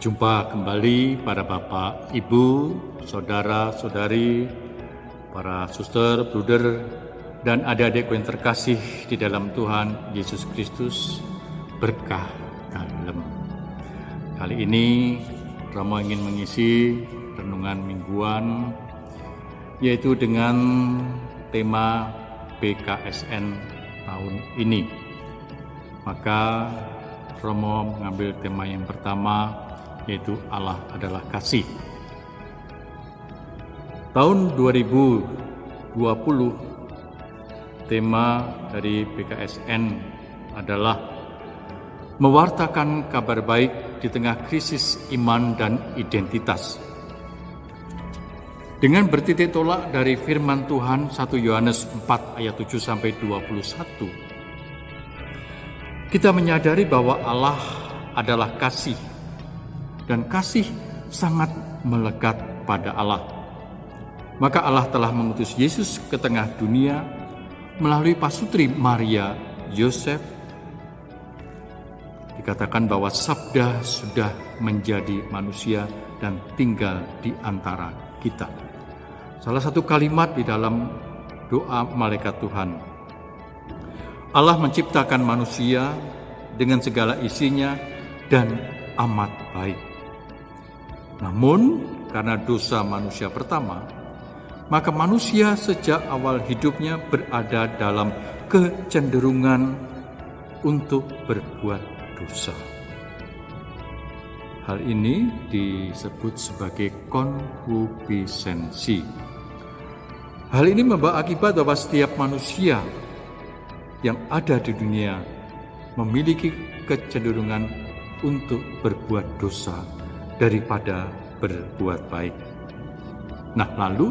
Berjumpa kembali para Bapak, Ibu, Saudara-saudari, para suster, bruder, dan adik-adikku yang terkasih di dalam Tuhan Yesus Kristus, berkah dalem. Kali ini Romo ingin mengisi renungan mingguan, yaitu dengan tema BKSN tahun ini. Maka Romo mengambil tema yang pertama, yaitu Allah adalah kasih. Tahun 2020, tema dari BKSN adalah mewartakan kabar baik di tengah krisis iman dan identitas. Dengan bertitik tolak dari firman Tuhan 1 Yohanes 4 ayat 7-21, kita menyadari bahwa Allah adalah kasih, dan kasih sangat melekat pada Allah. Maka Allah telah mengutus Yesus ke tengah dunia melalui pasutri Maria Yosef. Dikatakan bahwa Sabda sudah menjadi manusia dan tinggal di antara kita. Salah satu kalimat di dalam doa malaikat Tuhan, Allah menciptakan manusia dengan segala isinya dan amat baik. Namun, karena dosa manusia pertama, maka manusia sejak awal hidupnya berada dalam kecenderungan untuk berbuat dosa. Hal ini disebut sebagai konkupisенsi. Hal ini membawa akibat bahwa setiap manusia yang ada di dunia memiliki kecenderungan untuk berbuat dosa daripada berbuat baik. Nah, lalu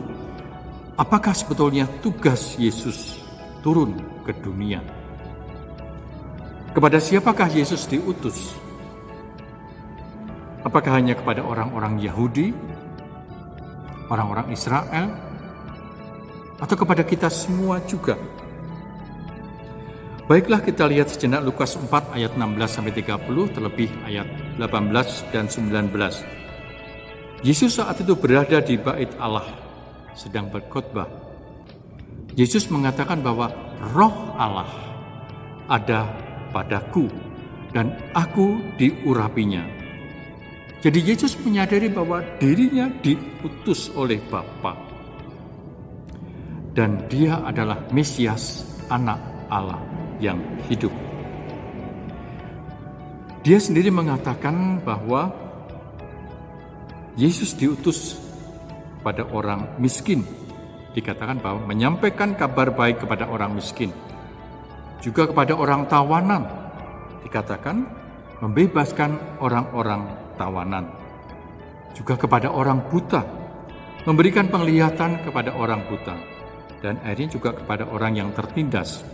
apakah sebetulnya tugas Yesus turun ke dunia? Kepada siapakah Yesus diutus? Apakah hanya kepada orang-orang Yahudi, orang-orang Israel, atau kepada kita semua juga? Baiklah, kita lihat sejenak Lukas 4 ayat 16-30, terlebih ayat 18 dan 19. Yesus saat itu berada di bait Allah, sedang berkhotbah. Yesus mengatakan bahwa Roh Allah ada padaku dan aku diurapinya. Jadi Yesus menyadari bahwa dirinya diutus oleh Bapa. Dan dia adalah Mesias, anak Allah yang hidup. Dia sendiri mengatakan bahwa Yesus diutus pada orang miskin. Dikatakan bahwa menyampaikan kabar baik kepada orang miskin. Juga kepada orang tawanan. Dikatakan membebaskan orang-orang tawanan. Juga kepada orang buta. Memberikan penglihatan kepada orang buta. Dan akhirnya juga kepada orang yang tertindas.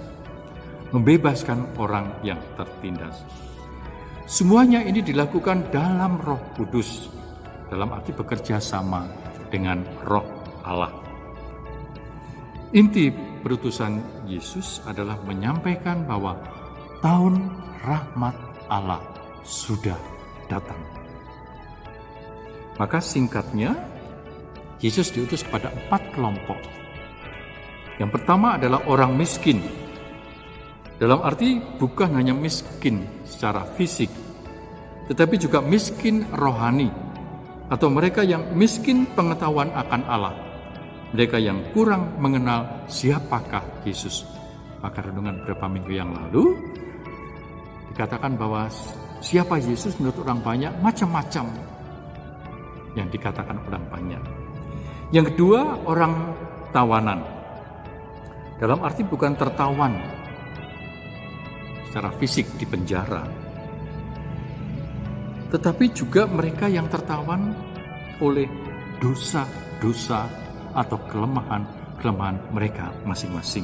Membebaskan orang yang tertindas. Semuanya ini dilakukan dalam Roh Kudus, dalam arti bekerja sama dengan Roh Allah. Inti perutusan Yesus adalah menyampaikan bahwa tahun rahmat Allah sudah datang. Maka singkatnya, Yesus diutus kepada 4 kelompok. Yang pertama adalah orang miskin. Dalam arti bukan hanya miskin secara fisik, tetapi juga miskin rohani, atau mereka yang miskin pengetahuan akan Allah, mereka yang kurang mengenal siapakah Yesus. Maka renungan beberapa minggu yang lalu dikatakan bahwa siapa Yesus menurut orang banyak, macam-macam yang dikatakan orang banyak. Yang kedua, orang tawanan. Dalam arti bukan tertawan secara fisik di penjara, tetapi juga mereka yang tertawan oleh dosa-dosa atau kelemahan mereka masing-masing.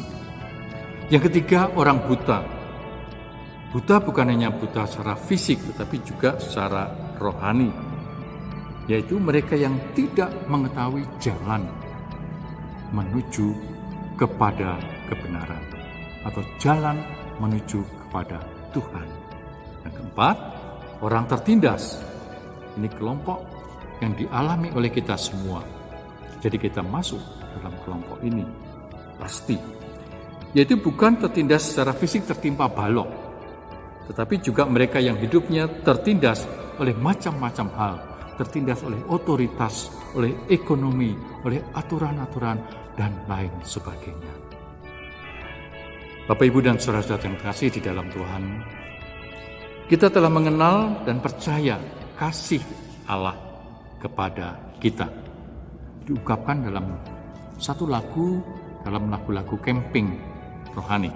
Yang ketiga, orang buta. Buta bukan hanya buta secara fisik, tetapi juga secara rohani, yaitu mereka yang tidak mengetahui jalan menuju kepada kebenaran atau jalan menuju kepada Tuhan. Yang keempat, orang tertindas. Ini kelompok yang dialami oleh kita semua. Jadi kita masuk dalam kelompok ini, pasti. Yaitu bukan tertindas secara fisik tertimpa balok, tetapi juga mereka yang hidupnya tertindas oleh macam-macam hal, tertindas oleh otoritas, oleh ekonomi, oleh aturan-aturan, dan lain sebagainya. Bapak, Ibu, dan saudara-saudara yang terkasih di dalam Tuhan, kita telah mengenal dan percaya kasih Allah kepada kita. Diungkapkan dalam satu lagu, dalam lagu-lagu camping rohani.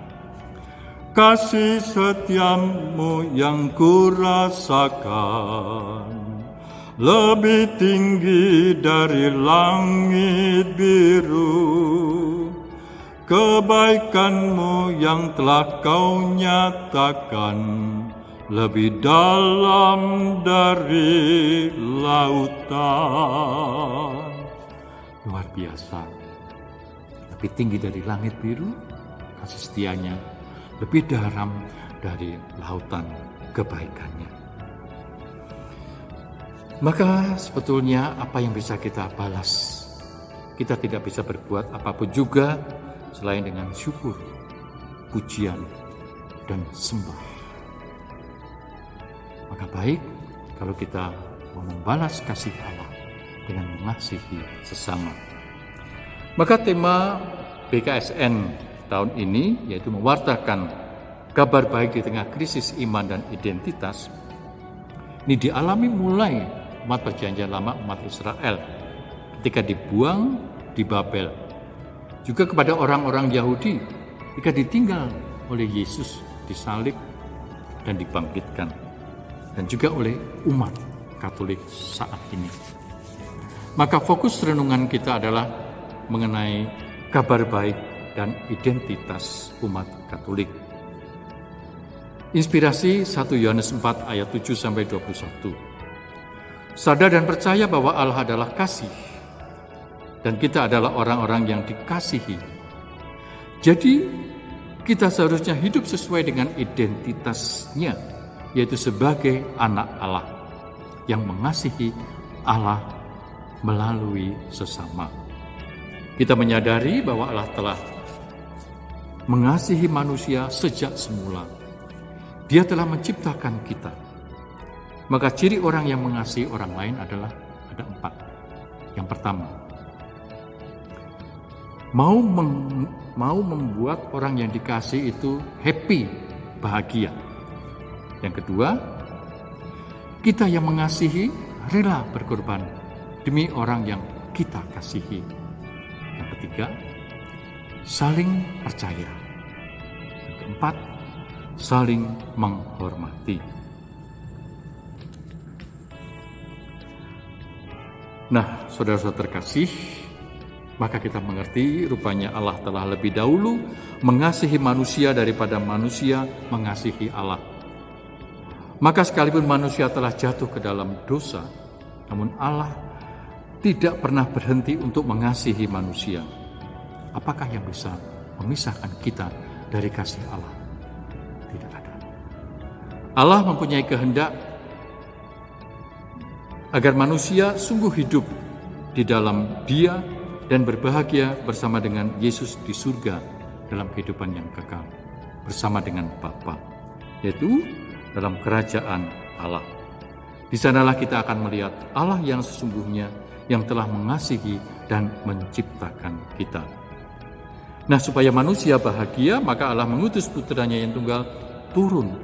Kasih setiamu yang kurasakan lebih tinggi dari langit biru. Kebaikanmu yang telah kau nyatakan lebih dalam dari lautan. Luar biasa. Lebih tinggi dari langit biru, kasih setianya lebih dalam dari lautan kebaikannya. Maka sebetulnya apa yang bisa kita balas? Kita tidak bisa berbuat apapun juga selain dengan syukur, pujian, dan sembah. Maka baik kalau kita mau membalas kasih Allah dengan mengasihi sesama. Maka tema BKSN tahun ini yaitu mewartakan kabar baik di tengah krisis iman dan identitas. Ini dialami mulai umat perjanjian lama, umat Israel ketika dibuang di Babel. Juga kepada orang-orang Yahudi ketika ditinggal oleh Yesus, disalib dan dibangkitkan. Dan juga oleh umat Katolik saat ini. Maka fokus renungan kita adalah mengenai kabar baik dan identitas umat Katolik. Inspirasi 1 Yohanes 4 ayat 7-21. Sadar dan percaya bahwa Allah adalah kasih dan kita adalah orang-orang yang dikasihi. Jadi kita seharusnya hidup sesuai dengan identitasnya, yaitu sebagai anak Allah yang mengasihi Allah melalui sesama. Kita menyadari bahwa Allah telah mengasihi manusia sejak semula. Dia telah menciptakan kita. Maka ciri orang yang mengasihi orang lain adalah ada 4. Yang pertama, mau membuat orang yang dikasihi itu happy, bahagia. Yang kedua, kita yang mengasihi rela berkorban demi orang yang kita kasihi. Yang ketiga, saling percaya. Yang keempat, saling menghormati. Nah, saudara-saudara terkasih, maka kita mengerti rupanya Allah telah lebih dahulu mengasihi manusia daripada manusia mengasihi Allah. Maka sekalipun manusia telah jatuh ke dalam dosa, namun Allah tidak pernah berhenti untuk mengasihi manusia. Apakah yang bisa memisahkan kita dari kasih Allah? Tidak ada. Allah mempunyai kehendak agar manusia sungguh hidup di dalam Dia dan berbahagia bersama dengan Yesus di surga dalam kehidupan yang kekal, bersama dengan Bapa, yaitu dalam kerajaan Allah. Di sanalah kita akan melihat Allah yang sesungguhnya, yang telah mengasihi dan menciptakan kita. Nah, supaya manusia bahagia, maka Allah mengutus putranya yang tunggal turun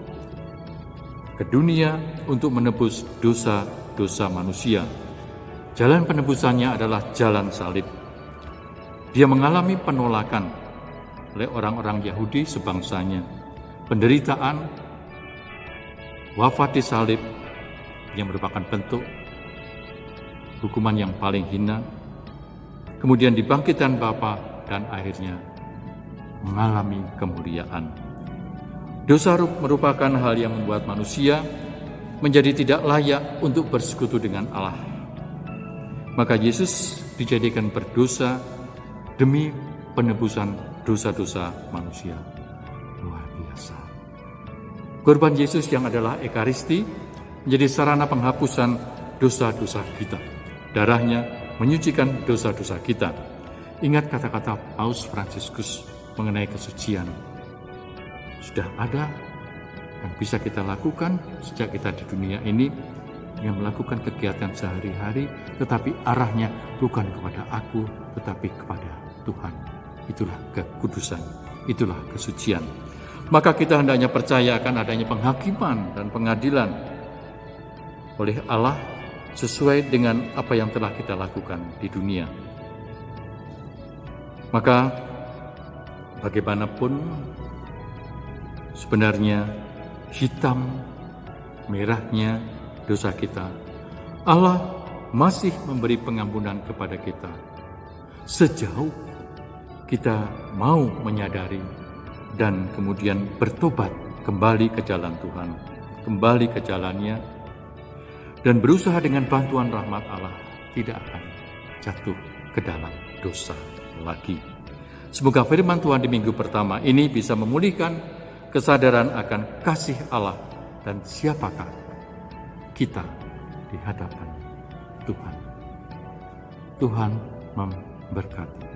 ke dunia untuk menebus dosa-dosa manusia. Jalan penebusannya adalah jalan salib. Dia mengalami penolakan oleh orang-orang Yahudi sebangsanya, penderitaan, wafat di salib yang merupakan bentuk hukuman yang paling hina, kemudian dibangkitkan Bapa dan akhirnya mengalami kemuliaan. Dosa merupakan hal yang membuat manusia menjadi tidak layak untuk bersekutu dengan Allah. Maka Yesus dijadikan berdosa demi penebusan dosa-dosa manusia. Luar biasa. Korban Yesus yang adalah Ekaristi menjadi sarana penghapusan dosa-dosa kita. Darahnya menyucikan dosa-dosa kita. Ingat kata-kata Paus Fransiskus mengenai kesucian. Sudah ada yang bisa kita lakukan sejak kita di dunia ini, yang melakukan kegiatan sehari-hari, tetapi arahnya bukan kepada aku, tetapi kepada Tuhan. Itulah kekudusan, itulah kesucian. Maka kita hendaknya percaya akan adanya penghakiman dan pengadilan oleh Allah sesuai dengan apa yang telah kita lakukan di dunia. Maka bagaimanapun sebenarnya hitam merahnya dosa kita, Allah masih memberi pengampunan kepada kita sejauh kita mau menyadari dan kemudian bertobat kembali ke jalan Tuhan, kembali ke jalannya, dan berusaha dengan bantuan rahmat Allah tidak akan jatuh ke dalam dosa lagi. Semoga firman Tuhan di minggu pertama ini bisa memulihkan kesadaran akan kasih Allah dan siapakah kita di hadapan Tuhan. Tuhan memberkati.